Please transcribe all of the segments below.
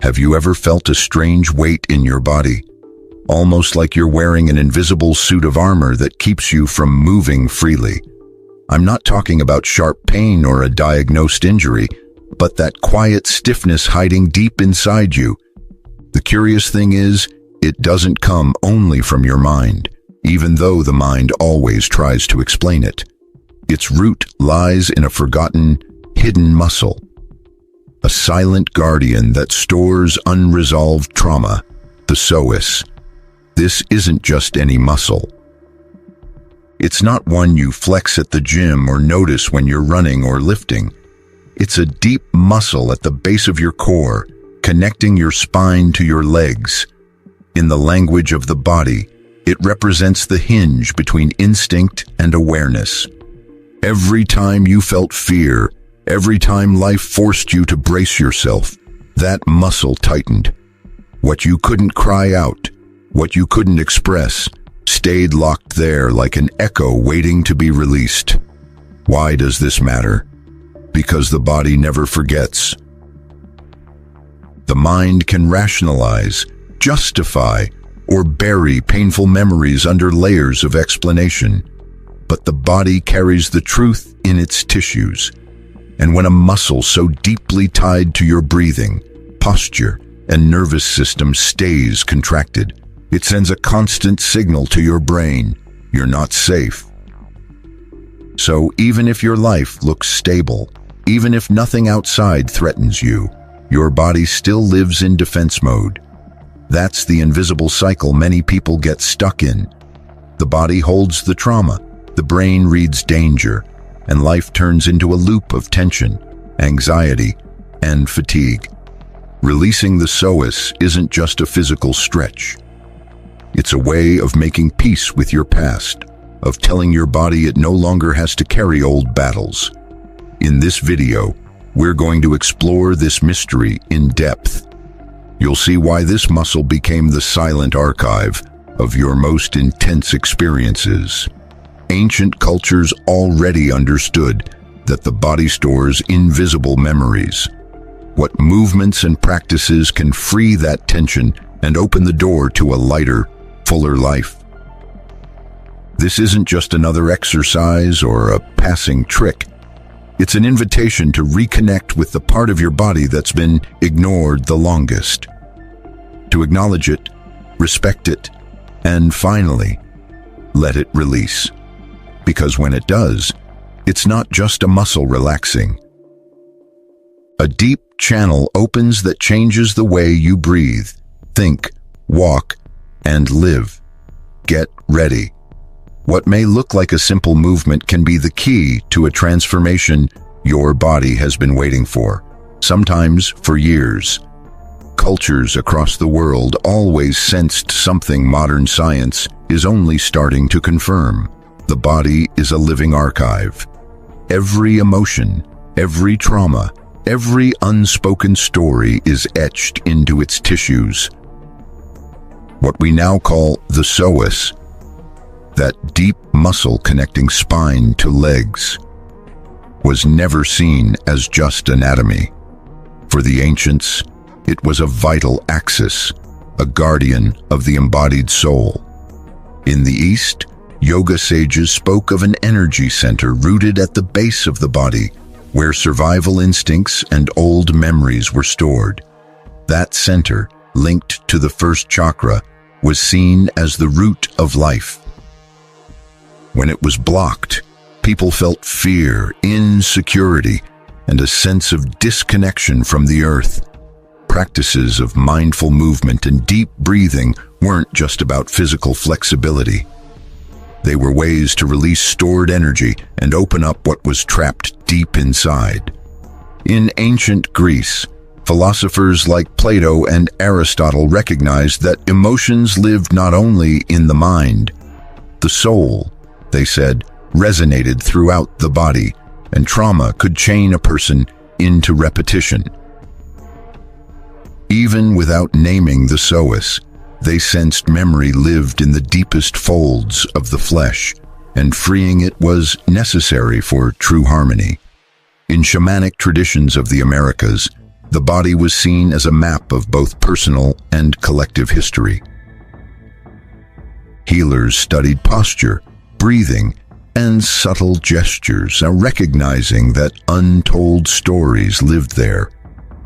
Have you ever felt a strange weight in your body? Almost like you're wearing an invisible suit of armor that keeps you from moving freely. I'm not talking about sharp pain or a diagnosed injury, but that quiet stiffness hiding deep inside you. The curious thing is, it doesn't come only from your mind, even though the mind always tries to explain it. Its root lies in a forgotten, hidden muscle. A silent guardian that stores unresolved trauma, the psoas. This isn't just any muscle. It's not one you flex at the gym or notice when you're running or lifting. It's a deep muscle at the base of your core, connecting your spine to your legs. In the language of the body, it represents the hinge between instinct and awareness. Every time you felt fear, every time life forced you to brace yourself, that muscle tightened. What you couldn't cry out, what you couldn't express, stayed locked there like an echo waiting to be released. Why does this matter? Because the body never forgets. The mind can rationalize, justify, or bury painful memories under layers of explanation. But the body carries the truth in its tissues. And when a muscle so deeply tied to your breathing, posture, and nervous system stays contracted, it sends a constant signal to your brain, you're not safe. So even if your life looks stable, even if nothing outside threatens you, your body still lives in defense mode. That's the invisible cycle many people get stuck in. The body holds the trauma, the brain reads danger, and life turns into a loop of tension, anxiety, and fatigue. Releasing the psoas isn't just a physical stretch. It's a way of making peace with your past, of telling your body it no longer has to carry old battles. In this video, we're going to explore this mystery in depth. You'll see why this muscle became the silent archive of your most intense experiences. Ancient cultures already understood that the body stores invisible memories. What movements and practices can free that tension and open the door to a lighter, fuller life? This isn't just another exercise or a passing trick. It's an invitation to reconnect with the part of your body that's been ignored the longest. To acknowledge it, respect it, and finally, let it release. Because when it does, it's not just a muscle relaxing. A deep channel opens that changes the way you breathe, think, walk, and live. Get ready. What may look like a simple movement can be the key to a transformation your body has been waiting for, sometimes for years. Cultures across the world always sensed something modern science is only starting to confirm. The body is a living archive. Every emotion, every trauma, every unspoken story is etched into its tissues. What we now call the psoas, that deep muscle connecting spine to legs, was never seen as just anatomy. For the ancients, it was a vital axis, a guardian of the embodied soul. In the East, yoga sages spoke of an energy center rooted at the base of the body, where survival instincts and old memories were stored. That center, linked to the first chakra, was seen as the root of life. When it was blocked, people felt fear, insecurity, and a sense of disconnection from the earth. Practices of mindful movement and deep breathing weren't just about physical flexibility. They were ways to release stored energy and open up what was trapped deep inside. In ancient Greece, philosophers like Plato and Aristotle recognized that emotions lived not only in the mind. The soul, they said, resonated throughout the body, and trauma could chain a person into repetition. Even without naming the psoas, they sensed memory lived in the deepest folds of the flesh, and freeing it was necessary for true harmony. In shamanic traditions of the Americas, The body was seen as a map of both personal and collective history. Healers studied posture, breathing, and subtle gestures, recognizing that untold stories lived there.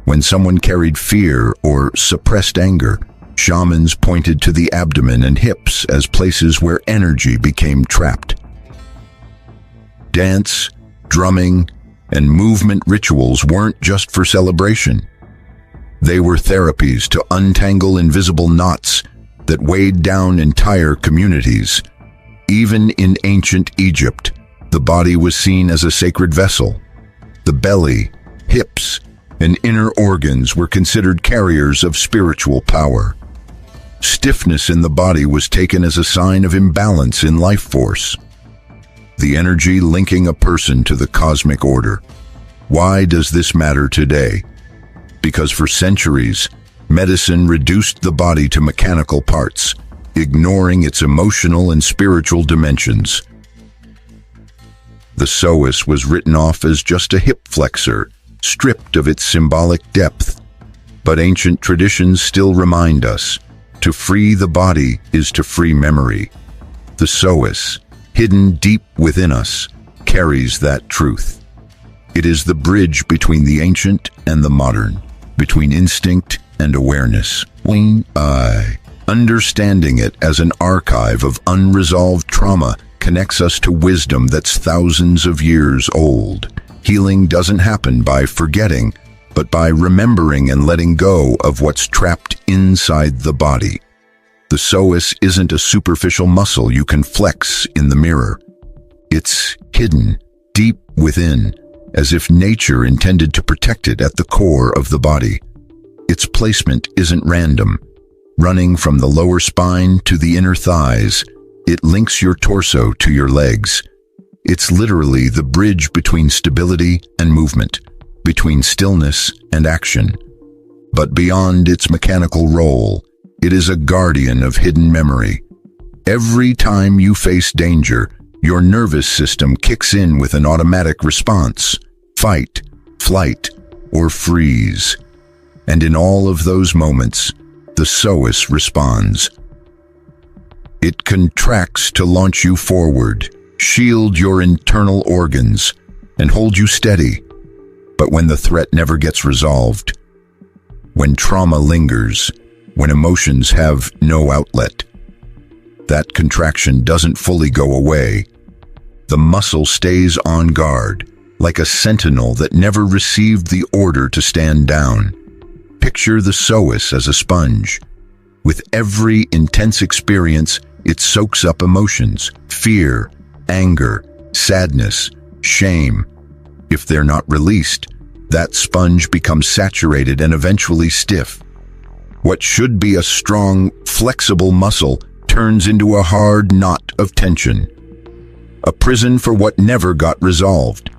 When someone carried fear or suppressed anger, shamans pointed to the abdomen and hips as places where energy became trapped. Dance, drumming, and movement rituals weren't just for celebration. They were therapies to untangle invisible knots that weighed down entire communities. Even in ancient Egypt, the body was seen as a sacred vessel. The belly, hips, and inner organs were considered carriers of spiritual power. Stiffness in the body was taken as a sign of imbalance in life force, the energy linking a person to the cosmic order. Why does this matter today? Because for centuries, medicine reduced the body to mechanical parts, ignoring its emotional and spiritual dimensions. The psoas was written off as just a hip flexor, stripped of its symbolic depth. But ancient traditions still remind us, to free the body is to free memory. The psoas, hidden deep within us, carries that truth. It is the bridge between the ancient and the modern, between instinct and awareness. Understanding it as an archive of unresolved trauma connects us to wisdom that's thousands of years old. Healing doesn't happen by forgetting, but by remembering and letting go of what's trapped inside the body. The psoas isn't a superficial muscle you can flex in the mirror. It's hidden, deep within, as if nature intended to protect it at the core of the body. Its placement isn't random. Running from the lower spine to the inner thighs, it links your torso to your legs. It's literally the bridge between stability and movement, between stillness and action. But beyond its mechanical role, it is a guardian of hidden memory. Every time you face danger, your nervous system kicks in with an automatic response: fight, flight, or freeze. And in all of those moments, the psoas responds. It contracts to launch you forward, shield your internal organs, and hold you steady. But when the threat never gets resolved, when trauma lingers, when emotions have no outlet, that contraction doesn't fully go away. The muscle stays on guard, like a sentinel that never received the order to stand down. Picture the psoas as a sponge. With every intense experience, it soaks up emotions: fear, anger, sadness, shame. If they're not released, that sponge becomes saturated and eventually stiff. What should be a strong, flexible muscle turns into a hard knot of tension. A prison for what never got resolved.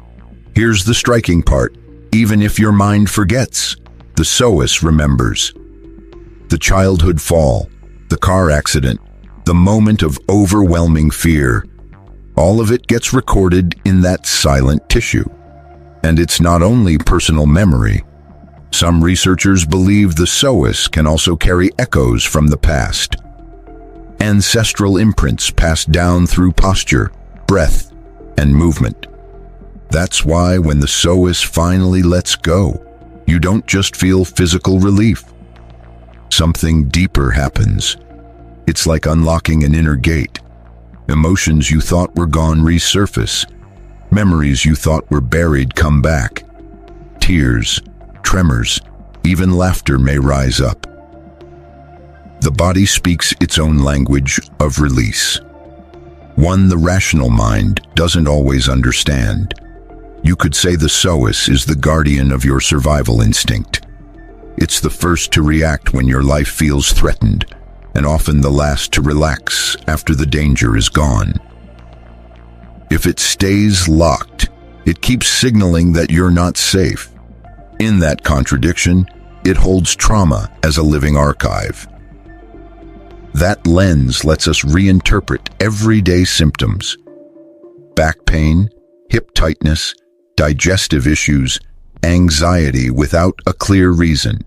Here's the striking part: even if your mind forgets, the psoas remembers. The childhood fall, the car accident, the moment of overwhelming fear, all of it gets recorded in that silent tissue. And it's not only personal memory. Some researchers believe the psoas can also carry echoes from the past. Ancestral imprints passed down through posture, breath, and movement. That's why when the psoas finally lets go, you don't just feel physical relief. Something deeper happens. It's like unlocking an inner gate. Emotions you thought were gone resurface. Memories you thought were buried come back. Tears, tremors, even laughter may rise up. The body speaks its own language of release. One the rational mind doesn't always understand. You could say the psoas is the guardian of your survival instinct. It's the first to react when your life feels threatened, and often the last to relax after the danger is gone. If it stays locked, it keeps signaling that you're not safe. In that contradiction, it holds trauma as a living archive. That lens lets us reinterpret everyday symptoms. Back pain, hip tightness, digestive issues, anxiety without a clear reason.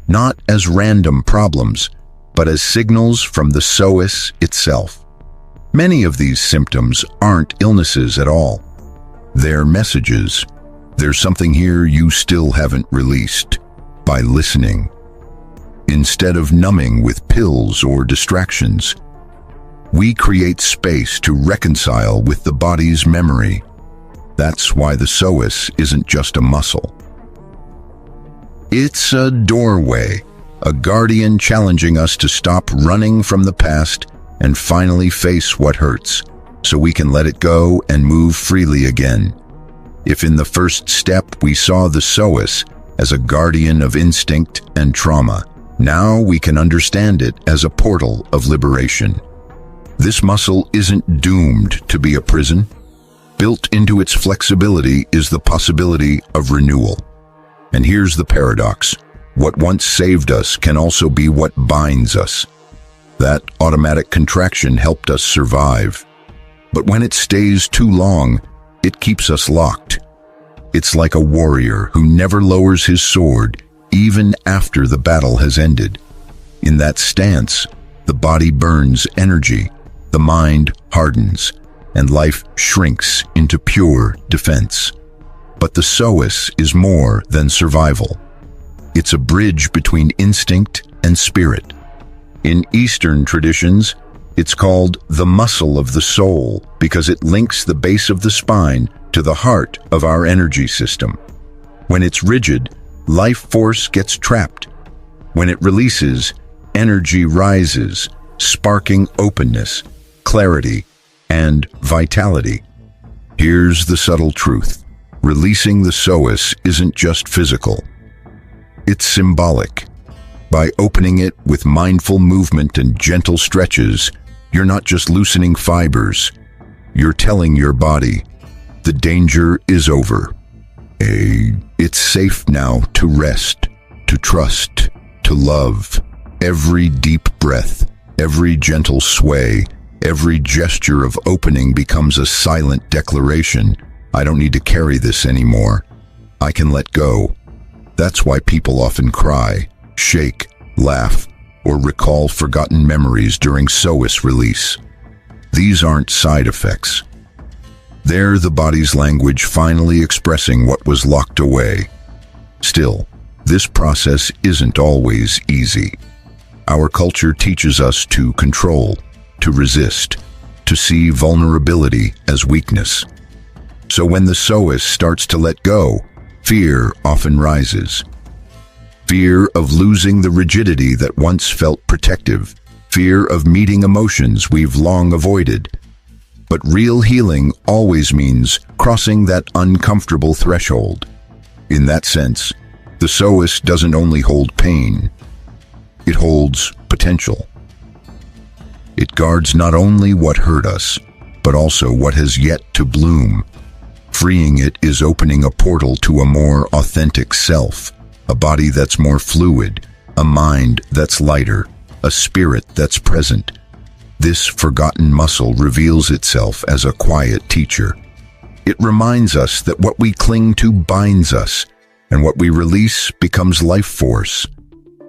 Not as random problems, but as signals from the psoas itself. Many of these symptoms aren't illnesses at all. They're messages. There's something here you still haven't released. By listening, instead of numbing with pills or distractions, we create space to reconcile with the body's memory. That's why the psoas isn't just a muscle. It's a doorway, a guardian challenging us to stop running from the past and finally face what hurts, so we can let it go and move freely again. If in the first step we saw the psoas as a guardian of instinct and trauma, now we can understand it as a portal of liberation. This muscle isn't doomed to be a prison. Built into its flexibility is the possibility of renewal. And here's the paradox. What once saved us can also be what binds us. That automatic contraction helped us survive. But when it stays too long, it keeps us locked. It's like a warrior who never lowers his sword, even after the battle has ended. In that stance, the body burns energy, the mind hardens, and life shrinks into pure defense. But the psoas is more than survival. It's a bridge between instinct and spirit. In Eastern traditions, it's called the muscle of the soul because it links the base of the spine to the heart of our energy system. When it's rigid, life force gets trapped. When it releases, energy rises, sparking openness, clarity, and vitality. Here's the subtle truth. Releasing the psoas isn't just physical. It's symbolic. By opening it with mindful movement and gentle stretches, you're not just loosening fibers. You're telling your body, the danger is over. It's safe now to rest, to trust, to love. Every deep breath, every gentle sway, every gesture of opening becomes a silent declaration. I don't need to carry this anymore. I can let go. That's why people often cry, shake, laugh, or recall forgotten memories during psoas release. These aren't side effects. They're the body's language finally expressing what was locked away. Still, this process isn't always easy. Our culture teaches us to control, to resist, to see vulnerability as weakness. So when the psoas starts to let go, fear often rises. Fear of losing the rigidity that once felt protective. Fear of meeting emotions we've long avoided. But real healing always means crossing that uncomfortable threshold. In that sense, the psoas doesn't only hold pain, it holds potential. It guards not only what hurt us, but also what has yet to bloom. Freeing it is opening a portal to a more authentic self, a body that's more fluid, a mind that's lighter, a spirit that's present. This forgotten muscle reveals itself as a quiet teacher. It reminds us that what we cling to binds us, and what we release becomes life force.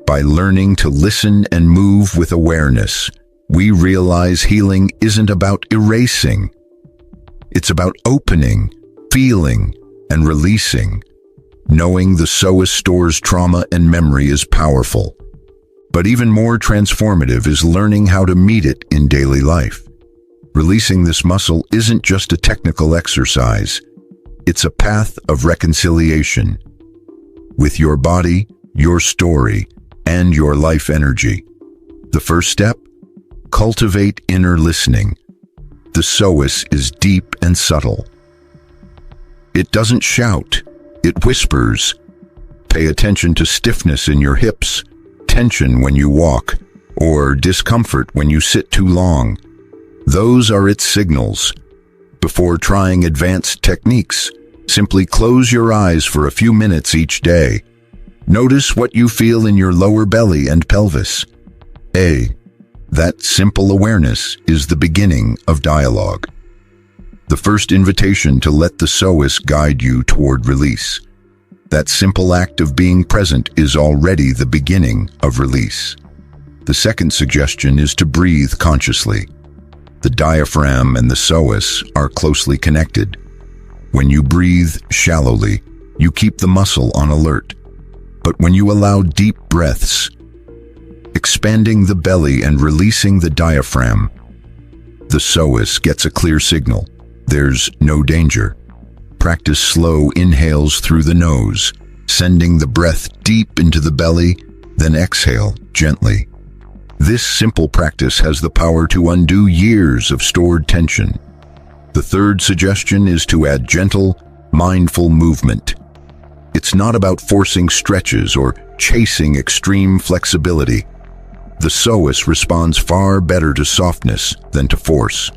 By learning to listen and move with awareness, we realize healing isn't about erasing. It's about opening, feeling, and releasing. Knowing the psoas stores trauma and memory is powerful. But even more transformative is learning how to meet it in daily life. Releasing this muscle isn't just a technical exercise. It's a path of reconciliation with your body, your story, and your life energy. The first step? Cultivate inner listening. The psoas is deep and subtle. It doesn't shout, it whispers. Pay attention to stiffness in your hips, tension when you walk, or discomfort when you sit too long. Those are its signals. Before trying advanced techniques, simply close your eyes for a few minutes each day. Notice what you feel in your lower belly and pelvis. That simple awareness is the beginning of dialogue. The first invitation to let the psoas guide you toward release. That simple act of being present is already the beginning of release. The second suggestion is to breathe consciously. The diaphragm and the psoas are closely connected. When you breathe shallowly, you keep the muscle on alert. But when you allow deep breaths, expanding the belly and releasing the diaphragm, the psoas gets a clear signal. There's no danger. Practice slow inhales through the nose, sending the breath deep into the belly, then exhale gently. This simple practice has the power to undo years of stored tension. The third suggestion is to add gentle, mindful movement. It's not about forcing stretches or chasing extreme flexibility. The psoas responds far better to softness than to force.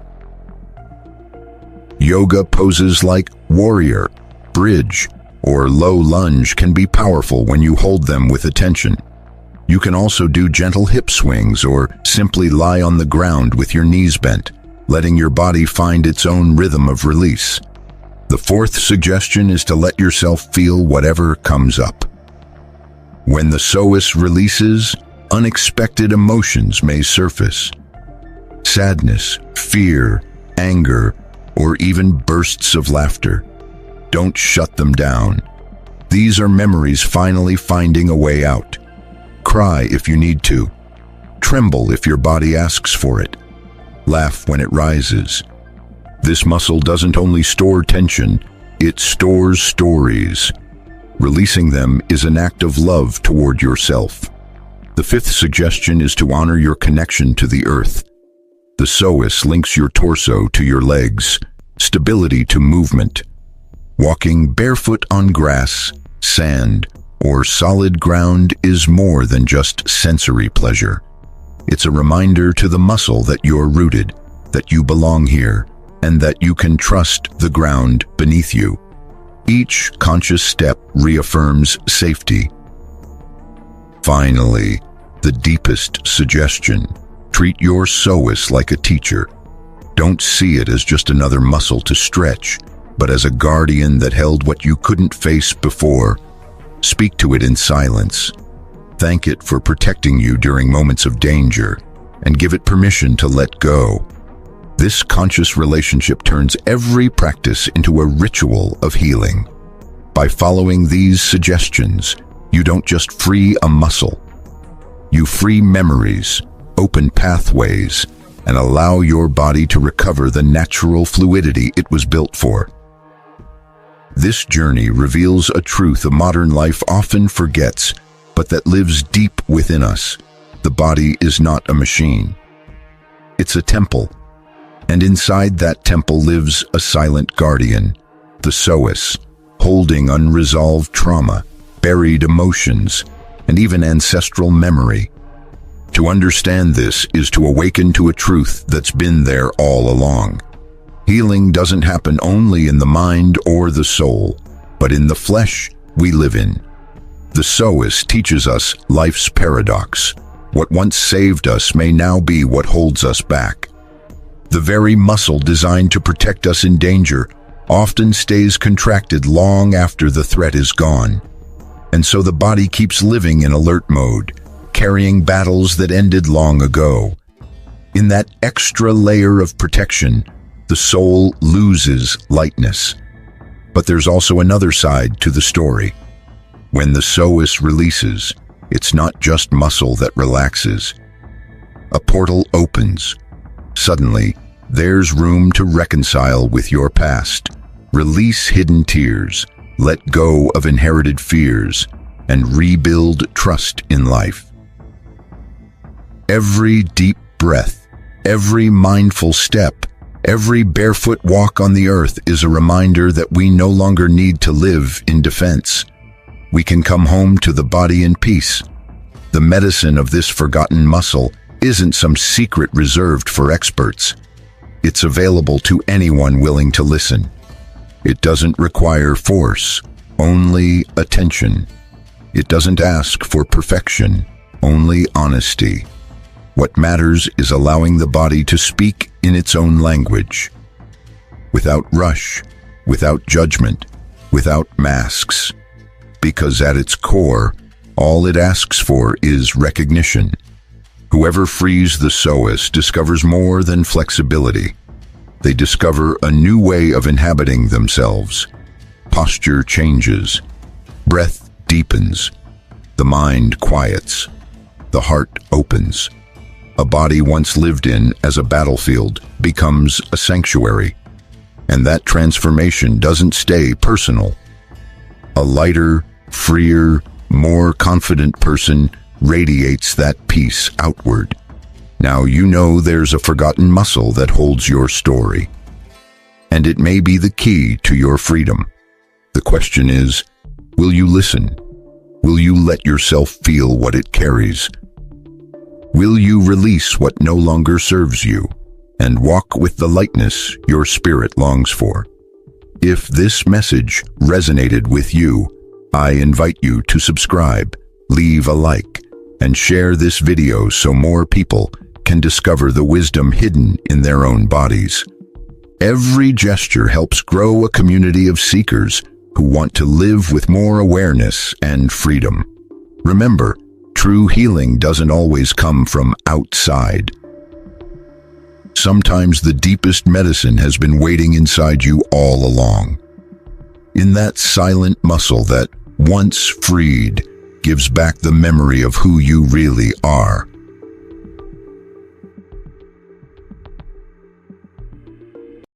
Yoga poses like warrior, bridge, or low lunge can be powerful when you hold them with attention. You can also do gentle hip swings or simply lie on the ground with your knees bent, letting your body find its own rhythm of release. The fourth suggestion is to let yourself feel whatever comes up. When the psoas releases, unexpected emotions may surface. Sadness, fear, anger, or even bursts of laughter. Don't shut them down. These are memories finally finding a way out. Cry if you need to. Tremble if your body asks for it. Laugh when it rises. This muscle doesn't only store tension, it stores stories. Releasing them is an act of love toward yourself. The fifth suggestion is to honor your connection to the earth. The psoas links your torso to your legs, stability to movement. Walking barefoot on grass, sand, or solid ground is more than just sensory pleasure. It's a reminder to the muscle that you're rooted, that you belong here, and that you can trust the ground beneath you. Each conscious step reaffirms safety. Finally, the deepest suggestion: treat your psoas like a teacher. Don't see it as just another muscle to stretch, but as a guardian that held what you couldn't face before. Speak to it in silence. Thank it for protecting you during moments of danger, and give it permission to let go. This conscious relationship turns every practice into a ritual of healing. By following these suggestions, you don't just free a muscle. You free memories, open pathways, and allow your body to recover the natural fluidity it was built for. This journey reveals a truth a modern life often forgets, but that lives deep within us. The body is not a machine. It's a temple, and inside that temple lives a silent guardian, the psoas, holding unresolved trauma, buried emotions, and even ancestral memory. To understand this is to awaken to a truth that's been there all along. Healing doesn't happen only in the mind or the soul, but in the flesh we live in. The psoas teaches us life's paradox. What once saved us may now be what holds us back. The very muscle designed to protect us in danger often stays contracted long after the threat is gone. And so the body keeps living in alert mode, carrying battles that ended long ago. In that extra layer of protection, the soul loses lightness. But there's also another side to the story. When the psoas releases, it's not just muscle that relaxes. A portal opens. Suddenly, there's room to reconcile with your past, release hidden tears, let go of inherited fears, and rebuild trust in life. Every deep breath, every mindful step, every barefoot walk on the earth is a reminder that we no longer need to live in defense. We can come home to the body in peace. The medicine of this forgotten muscle isn't some secret reserved for experts. It's available to anyone willing to listen. It doesn't require force, only attention. It doesn't ask for perfection, only honesty. What matters is allowing the body to speak in its own language. Without rush, without judgment, without masks. because at its core, all it asks for is recognition. Whoever frees the psoas discovers more than flexibility. They discover a new way of inhabiting themselves. Posture changes. Breath deepens. The mind quiets. The heart opens. A body once lived in as a battlefield becomes a sanctuary. And that transformation doesn't stay personal. A lighter, freer, more confident person radiates that peace outward. Now you know there's a forgotten muscle that holds your story. And it may be the key to your freedom. The question is, will you listen? Will you let yourself feel what it carries? Will you release what no longer serves you and walk with the lightness your spirit longs for? If this message resonated with you, I invite you to subscribe, leave a like, and share this video so more people can discover the wisdom hidden in their own bodies. Every gesture helps grow a community of seekers who want to live with more awareness and freedom. Remember, true healing doesn't always come from outside. Sometimes the deepest medicine has been waiting inside you all along. In that silent muscle that, once freed, gives back the memory of who you really are.